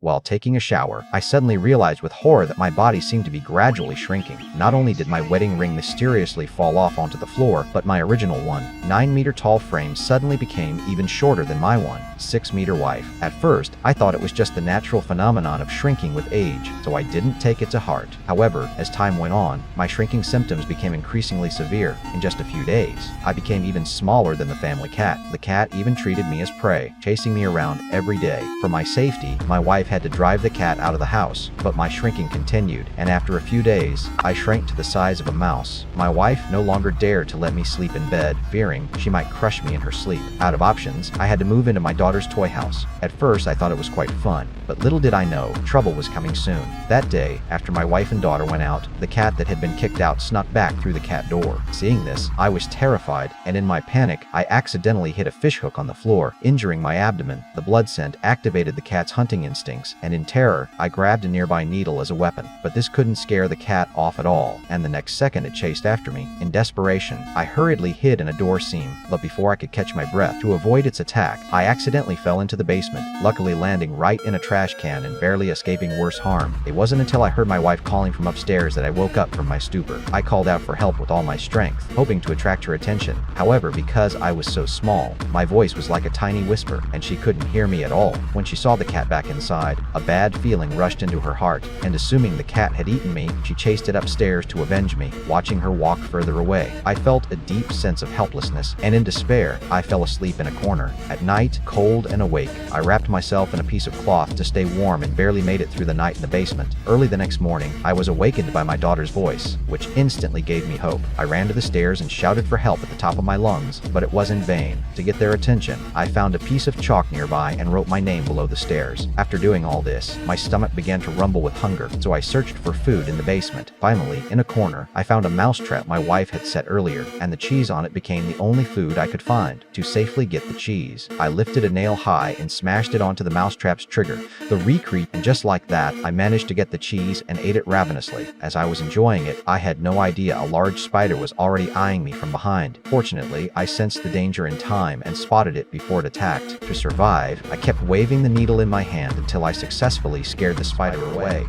While taking a shower, I suddenly realized with horror that my body seemed to be gradually shrinking. Not only did my wedding ring mysteriously fall off onto the floor, but my original 9-meter tall frame suddenly became even shorter than my 6-meter wife. At first, I thought it was just the natural phenomenon of shrinking with age, so I didn't take it to heart. However, as time went on, my shrinking symptoms became increasingly severe. In just a few days, I became even smaller than the family cat. The cat even treated me as prey, chasing me around every day. For my safety, my wife had to drive the cat out of the house, but my shrinking continued, and after a few days, I shrank to the size of a mouse. My wife no longer dared to let me sleep in bed, fearing she might crush me in her sleep. Out of options, I had to move into my daughter's toy house. At first, I thought it was quite fun, but little did I know, trouble was coming soon. That day, after my wife and daughter went out, the cat that had been kicked out snuck back through the cat door. Seeing this, I was terrified, and in my panic, I accidentally hit a fishhook on the floor, injuring my abdomen. The blood scent activated the cat's hunting instincts, and in terror, I grabbed a nearby needle as a weapon. But this couldn't scare the cat off at all, and the next second it chased after me. In desperation, I hurriedly hid in a door seam, but before I could catch my breath to avoid its attack, I accidentally fell into the basement, luckily landing right in a trash can and barely escaping worse harm. It wasn't until I heard my wife calling from upstairs that I woke up from my stupor. I called out for help with all my strength, hoping to attract her attention. However, because I was so small, my voice was like a tiny whisper, and she couldn't hear me at all. When she saw the cat back inside, a bad feeling rushed into her heart, and assuming the cat had eaten me, she chased it upstairs to avenge me. Watching her walk further away, I felt a deep sense of helplessness, and in despair, I fell asleep in a corner. At night, cold and awake, I wrapped myself in a piece of cloth to stay warm and barely made it through the night in the basement. Early the next morning, I was awakened by my daughter's voice, which instantly gave me hope. I ran to the stairs and shouted for help at the top of my lungs, but it was in vain. To get their attention, I found a piece of chalk nearby and wrote my name below the stairs. After doing all this, my stomach began to rumble with hunger, so I searched for food in the basement. Finally, in a corner, I found a mousetrap my wife had set earlier, and the cheese on it became the only food I could find. To safely get the cheese, I lifted a nail high and smashed it onto the mousetrap's trigger. The recreep, and just like that, I managed to get the cheese and ate it ravenously. As I was enjoying it, I had no idea a large spider was already eyeing me from behind. Fortunately, I sensed the danger in time and spotted it before it attacked. To survive, I kept waving the needle in my hand until I successfully scared the spider away.